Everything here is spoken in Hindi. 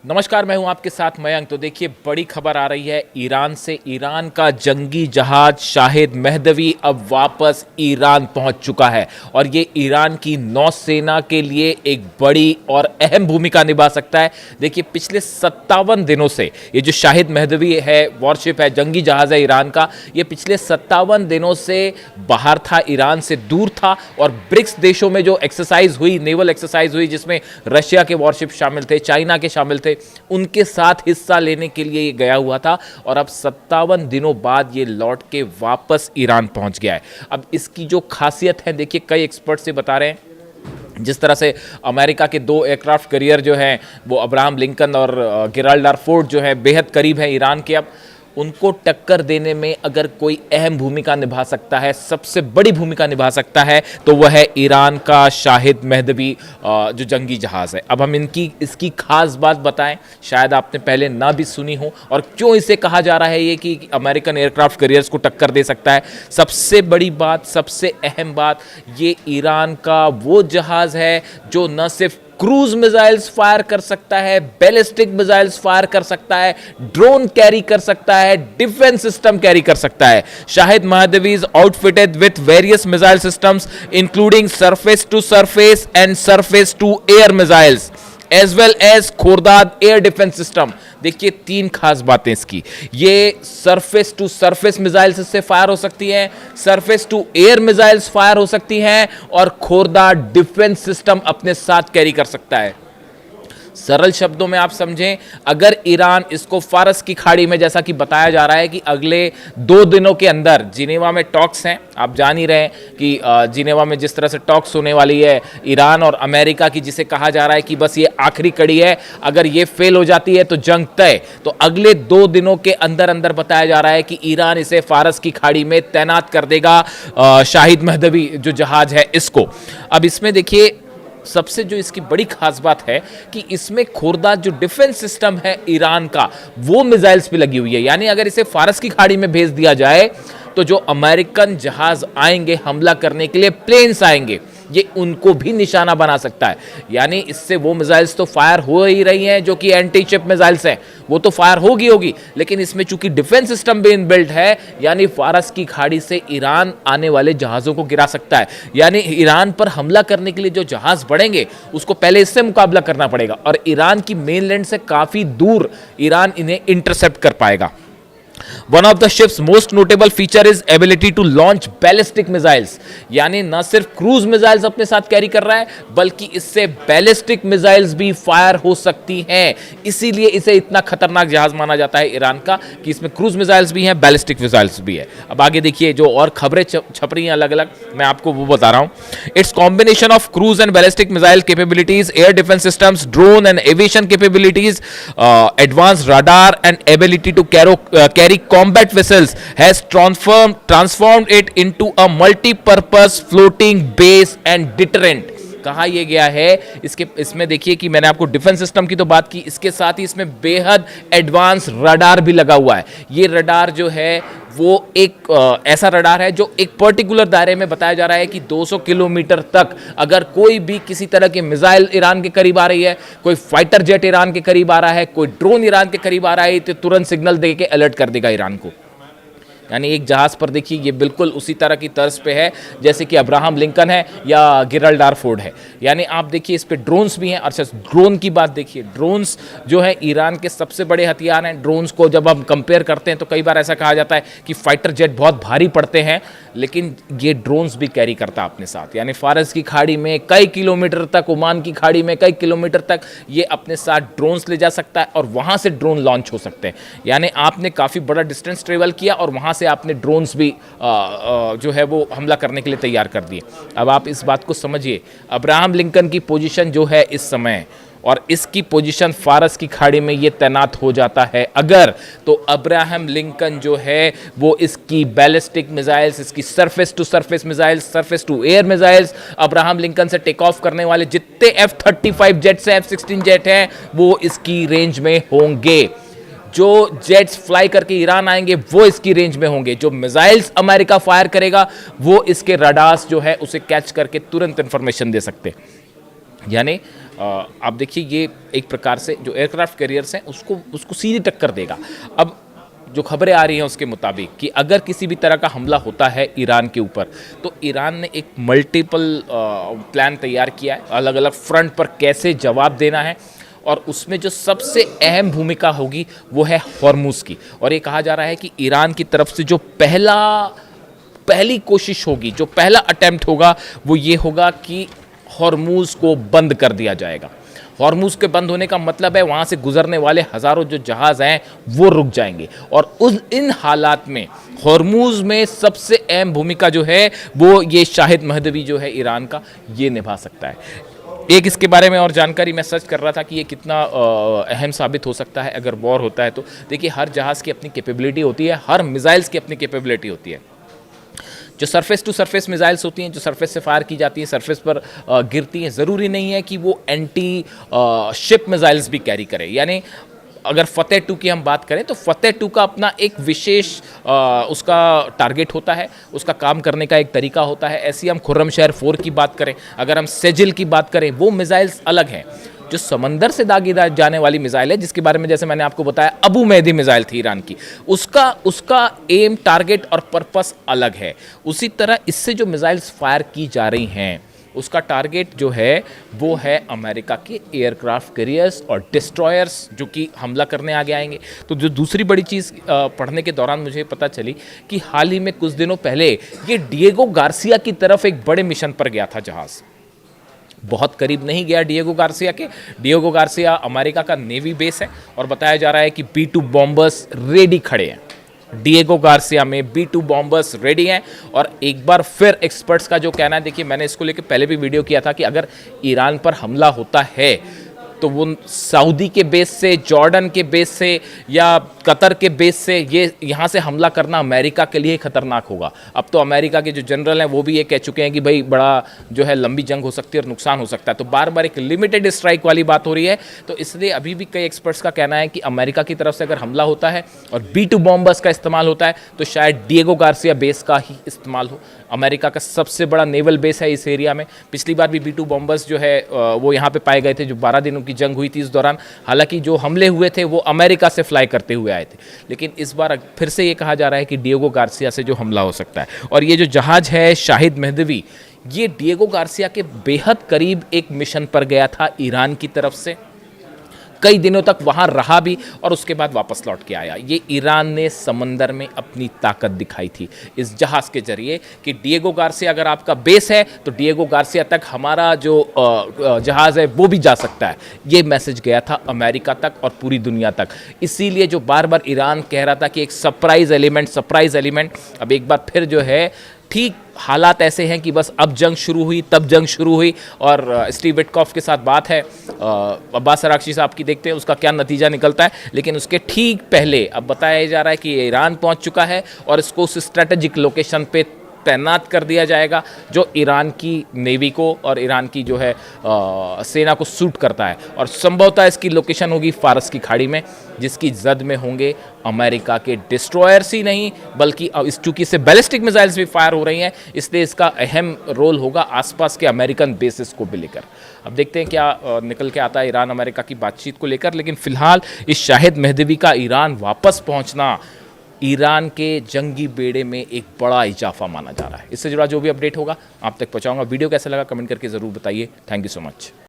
नमस्कार, मैं हूं आपके साथ मयंक। तो देखिए, बड़ी खबर आ रही है ईरान से। ईरान का जंगी जहाज शाहिद मेहदवी अब वापस ईरान पहुंच चुका है और ये ईरान की नौसेना के लिए एक बड़ी और अहम भूमिका निभा सकता है। देखिए, पिछले 57 दिनों से ये जो शाहिद मेहदवी है, वॉरशिप है, जंगी जहाज है ईरान का, ये पिछले 57 दिनों से बाहर था, ईरान से दूर था। और ब्रिक्स देशों में जो एक्सरसाइज हुई, नेवल एक्सरसाइज हुई, जिसमें रशिया के वॉरशिप शामिल थे, चाइना के शामिल थे, उनके साथ हिस्सा लेने के लिए ये गया हुआ था। और अब 57 दिनों बाद ये लौट के वापस ईरान पहुंच गया है। अब इसकी जो खासियत है, देखिए, कई एक्सपर्ट से बता रहे हैं, जिस तरह से अमेरिका के 2 एयरक्राफ्ट कैरियर जो हैं, वो अब्राहम लिंकन और गिब्राल्टर फोर्ट जो है, बेहद करीब है ईरान के। अब उनको टक्कर देने में अगर कोई अहम भूमिका निभा सकता है, सबसे बड़ी भूमिका निभा सकता है, तो वह है ईरान का शाहिद मेहदवी जो जंगी जहाज़ है। अब हम इसकी खास बात बताएं, शायद आपने पहले ना भी सुनी हो, और क्यों इसे कहा जा रहा है ये कि अमेरिकन एयरक्राफ्ट कैरियर्स को टक्कर दे सकता है। सबसे बड़ी बात, सबसे अहम बात, ये ईरान का वो जहाज़ है जो न सिर्फ क्रूज मिसाइल्स फायर कर सकता है, बैलिस्टिक मिसाइल्स फायर कर सकता है, ड्रोन कैरी कर सकता है, डिफेंस सिस्टम कैरी कर सकता है। Shahid Mahdavi is outfitted with various missile systems including surface to surface and surface to air missiles as well as Khordad air defence system. देखिए, 3 खास बातें इसकी। ये सरफेस टू सरफेस मिसाइल्स इससे फायर हो सकती हैं, surface to air missiles fire हो सकती हैं, और खोरदाद डिफेंस सिस्टम अपने साथ कैरी कर सकता है। सरल शब्दों में आप समझें, अगर ईरान इसको फारस की खाड़ी में, जैसा कि बताया जा रहा है कि अगले 2 दिनों के अंदर, जिनेवा में टॉक्स हैं, आप जान ही रहे हैं कि जिनेवा में जिस तरह से टॉक्स होने वाली है ईरान और अमेरिका की, जिसे कहा जा रहा है कि बस ये आखिरी कड़ी है, अगर ये फेल हो जाती है तो जंग तय। तो अगले 2 दिनों के अंदर अंदर बताया जा रहा है कि ईरान इसे फारस की खाड़ी में तैनात कर देगा, शाहिद मेहदवी जो जहाज है इसको। अब इसमें देखिए, सबसे जो इसकी बड़ी खास बात है कि इसमें खोरदाद जो डिफेंस सिस्टम है ईरान का, वो मिसाइल्स पे लगी हुई है। यानी अगर इसे फारस की खाड़ी में भेज दिया जाए तो जो अमेरिकन जहाज आएंगे हमला करने के लिए, प्लेन्स आएंगे, ये उनको भी निशाना बना सकता है। यानी इससे वो मिसाइल्स तो फायर हो ही रही हैं जो कि एंटी चिप मिसाइल्स हैं, वो तो फायर होगी, लेकिन इसमें चूंकि डिफेंस सिस्टम भी इनबिल्ट है, यानी फारस की खाड़ी से ईरान आने वाले जहाज़ों को गिरा सकता है। यानी ईरान पर हमला करने के लिए जो जहाज़ बढ़ेंगे, उसको पहले इससे मुकाबला करना पड़ेगा, और ईरान की मेनलैंड से काफ़ी दूर ईरान इन्हें इंटरसेप्ट कर पाएगा। One of the ship's most notable feature is ability to launch ballistic missiles। यानी न सिर्फ क्रूज मिसाइल्स अपने साथ कैरी कर रहा है, बल्कि इससे बैलिस्टिक मिसाइल्स भी फायर हो सकती हैं। इसीलिए इसे इतना खतरनाक जहाज माना जाता है ईरान का, कि इसमें क्रूज मिसाइल्स भी हैं, बैलिस्टिक मिसाइल्स भी है। अब आगे देखिए, जो और खबरें छप रही हैं अलग अलग, मैं आपको वो बता रहा हूं। It's combination of cruise and ballistic missile capabilities, air defence systems, drone and aviation capabilities, advance radar and ability to carry combat vessels has transformed it into a multi-purpose floating base and deterrent। कहा यह गया है, इसमें देखिए कि मैंने आपको डिफेंस सिस्टम की तो बात की, इसके साथ ही इसमें बेहद एडवांस रडार भी लगा हुआ है। ये रडार जो है वो एक ऐसा रडार है जो एक पर्टिकुलर दायरे में, बताया जा रहा है कि 200 किलोमीटर तक अगर कोई भी किसी तरह की मिसाइल ईरान के करीब आ रही है, कोई फाइटर जेट ईरान के करीब आ रहा है, कोई ड्रोन ईरान के करीब आ रहा है, तो तुरंत सिग्नल दे के अलर्ट कर देगा ईरान को। यानी एक जहाज़ पर देखिए, ये बिल्कुल उसी तरह की तर्ज पे है जैसे कि अब्राहम लिंकन है या गिब्राल्टर फोर्ट है। यानी आप देखिए, इस पे ड्रोन्स भी हैं। अच्छा, ड्रोन की बात देखिए, ड्रोन्स जो है ईरान के सबसे बड़े हथियार हैं। ड्रोन्स को जब हम कंपेयर करते हैं तो कई बार ऐसा कहा जाता है कि फाइटर जेट बहुत भारी पड़ते हैं, लेकिन ये ड्रोन्स भी कैरी करता है अपने साथ। यानी फारस की खाड़ी में कई किलोमीटर तक, ओमान की खाड़ी में कई किलोमीटर तक ये अपने साथ ड्रोन्स ले जा सकता है, और वहाँ से ड्रोन लॉन्च हो सकते हैं। यानी आपने काफ़ी बड़ा डिस्टेंस ट्रेवल किया और वहाँ से आपने ड्रोन्स भी जो है वो हमला करने के लिए तैयार कर दिए। अब आप इस बात को समझिए, अब्राहम लिंकन की पोजीशन जो है इस समय, और इसकी पोजीशन फारस की खाड़ी में ये तैनात हो जाता है अगर, तो अब्राहम लिंकन जो है वो इसकी बैलिस्टिक मिसाइल्स, इसकी surface to surface missiles, surface to air missiles, Abraham Lincoln से टेक ऑफ करने वाले जितने F-35 जेट्स हैं, F-16 जेट हैं, वो इसकी रेंज में होंगे। जो जेट्स फ्लाई करके ईरान आएंगे वो इसकी रेंज में होंगे। जो मिसाइल्स अमेरिका फायर करेगा वो इसके रडार्स जो है उसे कैच करके तुरंत इंफॉर्मेशन दे सकते। यानी आप देखिए ये एक प्रकार से जो एयरक्राफ्ट कैरियर्स हैं उसको उसको सीधी टक्कर देगा। अब जो खबरें आ रही हैं उसके मुताबिक कि अगर किसी भी तरह का हमला होता है ईरान के ऊपर, तो ईरान ने एक मल्टीपल प्लान तैयार किया है, अलग अलग फ्रंट पर कैसे जवाब देना है, और उसमें जो सबसे अहम भूमिका होगी वो है हॉर्मुज़ की। और ये कहा जा रहा है कि ईरान की तरफ से जो पहली कोशिश होगी, जो पहला अटेम्प्ट होगा, वो ये होगा कि हॉर्मुज़ को बंद कर दिया जाएगा। हॉर्मुज़ के बंद होने का मतलब है वहाँ से गुजरने वाले हज़ारों जो जहाज़ हैं वो रुक जाएंगे, और इन हालात में हॉर्मुज़ में सबसे अहम भूमिका जो है वो ये शाहिद महदवी जो है ईरान का, ये निभा सकता है। एक इसके बारे में और जानकारी मैं सर्च कर रहा था कि ये कितना अहम साबित हो सकता है अगर वॉर होता है तो। देखिए, हर जहाज़ की अपनी कैपेबिलिटी होती है, हर मिसाइल्स की अपनी कैपेबिलिटी होती है। जो सरफेस टू सरफेस मिसाइल्स होती हैं, जो सरफेस से फायर की जाती हैं, सरफेस पर गिरती हैं, ज़रूरी नहीं है कि वो एंटी शिप मिसाइल्स भी कैरी करें। यानी अगर फतेह 2 की हम बात करें तो फतेह 2 का अपना एक विशेष उसका टारगेट होता है, उसका काम करने का एक तरीका होता है। ऐसी हम खुर्रमशहर 4 की बात करें, अगर हम सेजिल की बात करें, वो मिसाइल्स अलग हैं। जो समंदर से दागी जाने वाली मिसाइल है, जिसके बारे में जैसे मैंने आपको बताया अबू मेहदी मिसाइल थी ईरान की, उसका एम, टारगेट और पर्पस अलग है। उसी तरह इससे जो मिसाइल्स फायर की जा रही हैं उसका टारगेट जो है वो है अमेरिका के एयरक्राफ्ट कैरियर्स और डिस्ट्रॉयर्स, जो कि हमला करने आगे आएंगे। तो जो दूसरी बड़ी चीज़ पढ़ने के दौरान मुझे पता चली कि हाल ही में कुछ दिनों पहले ये डिएगो गार्सिया की तरफ एक बड़े मिशन पर गया था जहाज़। बहुत करीब नहीं गया डिएगो गार्सिया के। डिएगो गार्सिया अमेरिका का नेवी बेस है और बताया जा रहा है कि B-2 बॉम्बर्स रेडी खड़े हैं। डिएगो गार्सिया में B-2 बॉम्बर्स रेडी हैं। और एक बार फिर एक्सपर्ट्स का जो कहना है, देखिए मैंने इसको लेकर पहले भी वीडियो किया था कि अगर ईरान पर हमला होता है तो वो सऊदी के बेस से, जॉर्डन के बेस से या कतर के बेस से ये यहाँ से हमला करना अमेरिका के लिए खतरनाक होगा। अब तो अमेरिका के जो जनरल हैं वो भी ये कह चुके हैं कि भाई बड़ा जो है लंबी जंग हो सकती है और नुकसान हो सकता है। तो बार बार एक लिमिटेड स्ट्राइक वाली बात हो रही है। तो इसलिए अभी भी कई एक्सपर्ट्स का कहना है कि अमेरिका की तरफ से अगर हमला होता है और B-2 बॉम्बर्स का इस्तेमाल होता है तो शायद डिएगो गार्सिया बेस का ही इस्तेमाल हो। अमेरिका का सबसे बड़ा नेवल बेस है इस एरिया में। पिछली बार भी B-2 बॉम्बर्स जो है वो यहाँ पे पाए गए थे, जो 12 दिनों की जंग हुई थी इस दौरान। हालांकि जो हमले हुए थे वो अमेरिका से फ्लाई करते हुए आए थे, लेकिन इस बार फिर से ये कहा जा रहा है कि डिएगो गार्सिया से जो हमला हो सकता है। और ये जो जहाज है शाहिद महदवी, ये डिएगो गार्सिया के बेहद करीब एक मिशन पर गया था ईरान की तरफ से, कई दिनों तक वहां रहा भी और उसके बाद वापस लौट के आया। ये ईरान ने समंदर में अपनी ताकत दिखाई थी इस जहाज़ के जरिए कि डिएगो गार्सिया अगर आपका बेस है तो डिएगो गार्सिया तक हमारा जो जहाज़ है वो भी जा सकता है। ये मैसेज गया था अमेरिका तक और पूरी दुनिया तक। इसीलिए जो बार बार ईरान कह रहा था कि एक सरप्राइज़ एलिमेंट, अब एक बार फिर जो है ठीक हालात ऐसे हैं कि बस अब जंग शुरू हुई, तब जंग शुरू हुई। और स्टीव विटकॉफ के साथ बात है अब्बास अरागची साहब की, देखते हैं उसका क्या नतीजा निकलता है। लेकिन उसके ठीक पहले अब बताया जा रहा है कि ईरान पहुंच चुका है और इसको उस स्ट्रेटेजिक लोकेशन पे तैनात कर दिया जाएगा जो ईरान की नेवी को और ईरान की जो है सेना को सूट करता है। और संभवतः इसकी लोकेशन होगी फारस की खाड़ी में, जिसकी जद में होंगे अमेरिका के डिस्ट्रॉयर्स ही नहीं बल्कि इस चूंकि इससे बैलिस्टिक मिसाइल्स भी फायर हो रही हैं, इसलिए इसका अहम रोल होगा आसपास के अमेरिकन बेसिस को भी लेकर। अब देखते हैं क्या निकल के आता है ईरान अमेरिका की बातचीत को लेकर। लेकिन फिलहाल इस शाहिद महदवी का ईरान वापस पहुंचना ईरान के जंगी बेड़े में एक बड़ा इजाफा माना जा रहा है। इससे जुड़ा जो भी अपडेट होगा आप तक पहुंचाऊंगा। वीडियो कैसा लगा कमेंट करके ज़रूर बताइए। Thank you so much.